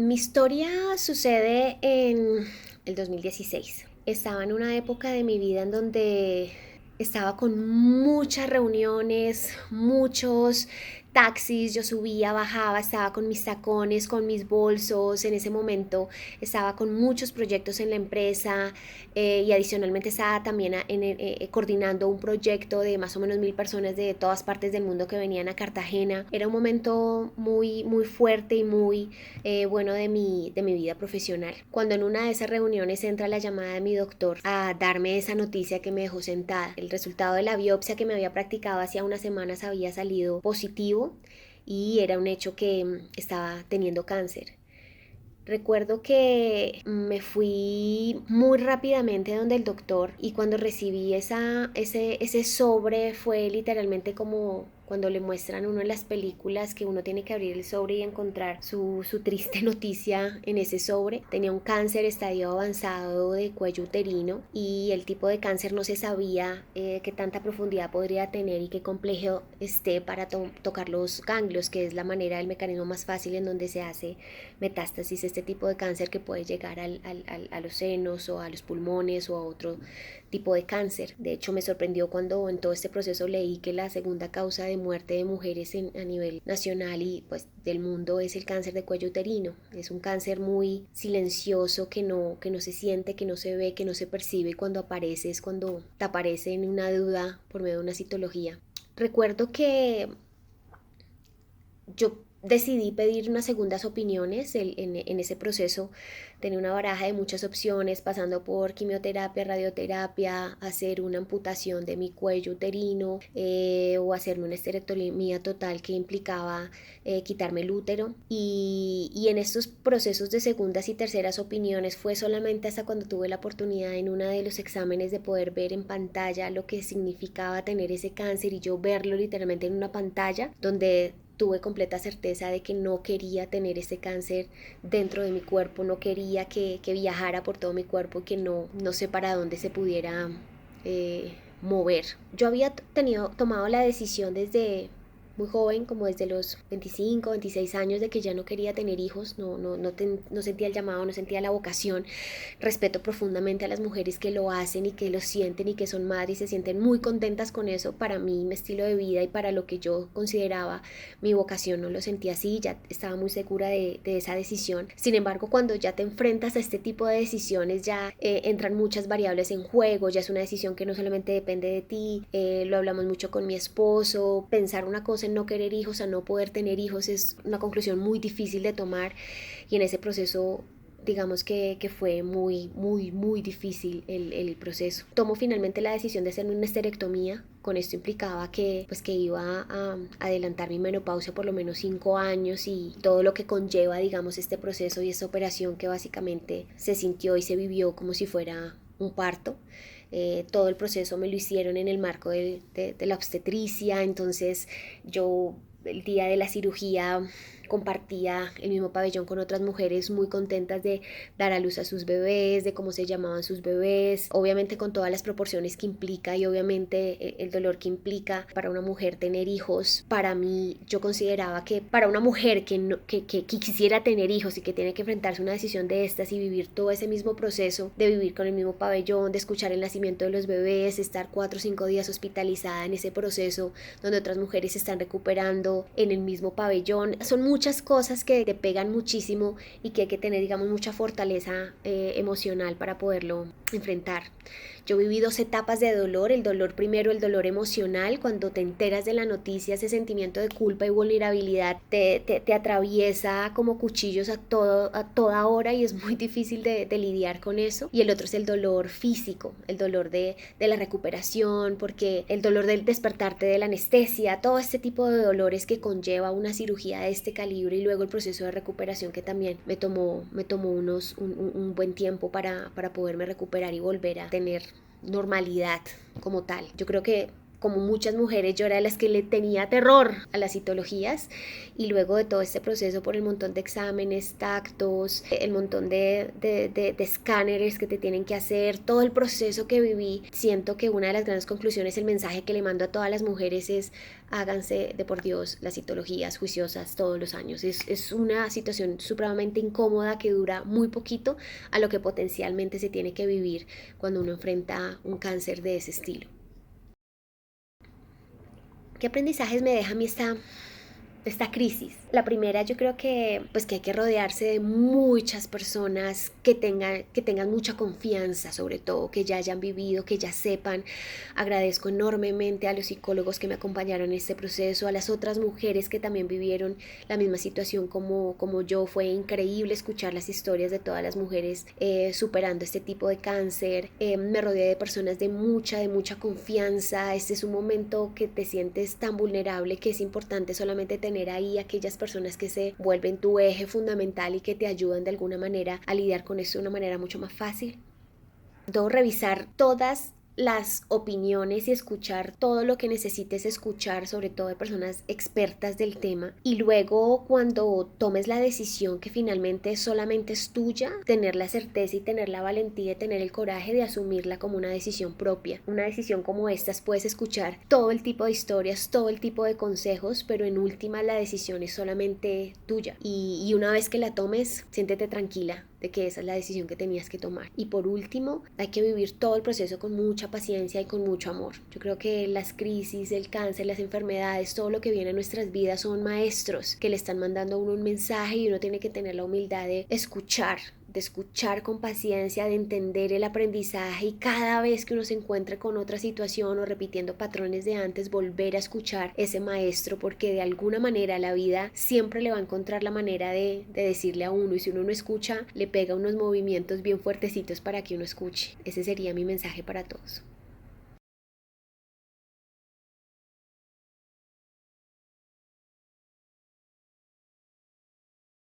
Mi historia sucede en el 2016. Estaba en una época de mi vida en donde estaba con muchas reuniones, muchos taxis, yo subía, bajaba, estaba con mis tacones, con mis bolsos, en ese momento estaba con muchos proyectos en la empresa y adicionalmente estaba también coordinando un proyecto de más o menos 1000 personas de todas partes del mundo que venían a Cartagena. Era un momento muy, muy fuerte y muy bueno de mi vida profesional. Cuando en una de esas reuniones entra la llamada de mi doctor a darme esa noticia que me dejó sentada. El resultado de la biopsia que me había practicado hacía unas semanas había salido positivo y era un hecho que estaba teniendo cáncer. Recuerdo que me fui muy rápidamente donde el doctor y cuando recibí ese sobre fue literalmente como cuando le muestran a uno en las películas que uno tiene que abrir el sobre y encontrar su triste noticia en ese sobre. Tenía un cáncer estadio avanzado de cuello uterino y el tipo de cáncer no se sabía qué tanta profundidad podría tener y qué complejo esté para tocar los ganglios, que es la manera, el mecanismo más fácil en donde se hace metástasis, este tipo de cáncer que puede llegar a los senos o a los pulmones o a otro tipo de cáncer. De hecho, me sorprendió cuando en todo este proceso leí que la segunda causa de muerte de mujeres a nivel nacional y pues del mundo es el cáncer de cuello uterino. Es un cáncer muy silencioso que no se siente, que no se ve, que no se percibe y cuando aparece es cuando te aparece en una duda por medio de una citología. Recuerdo que yo decidí pedir unas segundas opiniones en ese proceso. Tenía una baraja de muchas opciones, pasando por quimioterapia, radioterapia, hacer una amputación de mi cuello uterino o hacerme una esterectomía total que implicaba quitarme el útero. Y en estos procesos de segundas y terceras opiniones fue solamente hasta cuando tuve la oportunidad en uno de los exámenes de poder ver en pantalla lo que significaba tener ese cáncer y yo verlo literalmente en una pantalla donde tuve completa certeza de que no quería tener ese cáncer dentro de mi cuerpo, no quería que viajara por todo mi cuerpo, que no sé para dónde se pudiera mover. Yo había tomado la decisión desde muy joven, como desde los 25, 26 años, de que ya no quería tener hijos, no sentía el llamado, no sentía la vocación. Respeto profundamente a las mujeres que lo hacen y que lo sienten y que son madres y se sienten muy contentas con eso. Para mí, mi estilo de vida y para lo que yo consideraba mi vocación no lo sentía así, ya estaba muy segura de esa decisión. Sin embargo, cuando ya te enfrentas a este tipo de decisiones, ya entran muchas variables en juego, ya es una decisión que no solamente depende de ti, lo hablamos mucho con mi esposo, pensar una cosa en no querer hijos a no poder tener hijos es una conclusión muy difícil de tomar y en ese proceso digamos que fue muy, muy, muy difícil el proceso. Tomo finalmente la decisión de hacerme una esterectomía. Con esto implicaba que iba a adelantar mi menopausia por lo menos 5 años y todo lo que conlleva, digamos, este proceso y esta operación que básicamente se sintió y se vivió como si fuera un parto. Todo el proceso me lo hicieron en el marco de la obstetricia, entonces yo el día de la cirugía compartía el mismo pabellón con otras mujeres muy contentas de dar a luz a sus bebés, de cómo se llamaban sus bebés, obviamente con todas las proporciones que implica y obviamente el dolor que implica para una mujer tener hijos. Para mí, yo consideraba que para una mujer que quisiera tener hijos y que tiene que enfrentarse a una decisión de estas y vivir todo ese mismo proceso, de vivir con el mismo pabellón, de escuchar el nacimiento de los bebés, estar 4 o 5 días hospitalizada en ese proceso donde otras mujeres se están recuperando en el mismo pabellón, son muchas cosas que te pegan muchísimo y que hay que tener, digamos, mucha fortaleza emocional para poderlo enfrentar. Yo viví 2 etapas de dolor. El dolor primero, el dolor emocional, cuando te enteras de la noticia, ese sentimiento de culpa y vulnerabilidad te atraviesa como cuchillos a toda hora y es muy difícil de lidiar con eso. Y el otro es el dolor físico, el dolor de la recuperación, porque el dolor del despertarte de la anestesia, todo este tipo de dolores que conlleva una cirugía de este calibre y luego el proceso de recuperación que también me tomó un buen tiempo para poderme recuperar y volver a tener normalidad como tal. Yo creo que como muchas mujeres, yo era de las que le tenía terror a las citologías, y luego de todo este proceso por el montón de exámenes, tactos, el montón de escáneres que te tienen que hacer, todo el proceso que viví, siento que una de las grandes conclusiones, el mensaje que le mando a todas las mujeres es: háganse de por Dios las citologías juiciosas todos los años. Es una situación supremamente incómoda que dura muy poquito a lo que potencialmente se tiene que vivir cuando uno enfrenta un cáncer de ese estilo. ¿Qué aprendizajes me deja a mí esta crisis? La primera, yo creo que pues que hay que rodearse de muchas personas que tengan mucha confianza, sobre todo, que ya hayan vivido, que ya sepan. Agradezco enormemente a los psicólogos que me acompañaron en este proceso, a las otras mujeres que también vivieron la misma situación como yo. Fue increíble escuchar las historias de todas las mujeres superando este tipo de cáncer. Me rodeé de personas de mucha confianza. Este es un momento que te sientes tan vulnerable que es importante solamente tener ahí aquellas personas que se vuelven tu eje fundamental y que te ayudan de alguna manera a lidiar con esto de una manera mucho más fácil. Debo revisar todas las opiniones y escuchar todo lo que necesites escuchar, sobre todo de personas expertas del tema, y luego cuando tomes la decisión que finalmente solamente es tuya, tener la certeza y tener la valentía y tener el coraje de asumirla como una decisión propia. Una decisión como estas, puedes escuchar todo el tipo de historias, todo el tipo de consejos, pero en última la decisión es solamente tuya, y una vez que la tomes, siéntete tranquila de que esa es la decisión que tenías que tomar. Y por último, hay que vivir todo el proceso con mucha paciencia y con mucho amor. Yo creo que las crisis, el cáncer, las enfermedades, todo lo que viene a nuestras vidas son maestros que le están mandando a uno un mensaje, y uno tiene que tener la humildad de escuchar con paciencia, de entender el aprendizaje, y cada vez que uno se encuentre con otra situación o repitiendo patrones de antes, volver a escuchar ese maestro, porque de alguna manera la vida siempre le va a encontrar la manera de decirle a uno, y si uno no escucha, le pega unos movimientos bien fuertecitos para que uno escuche. Ese sería mi mensaje para todos.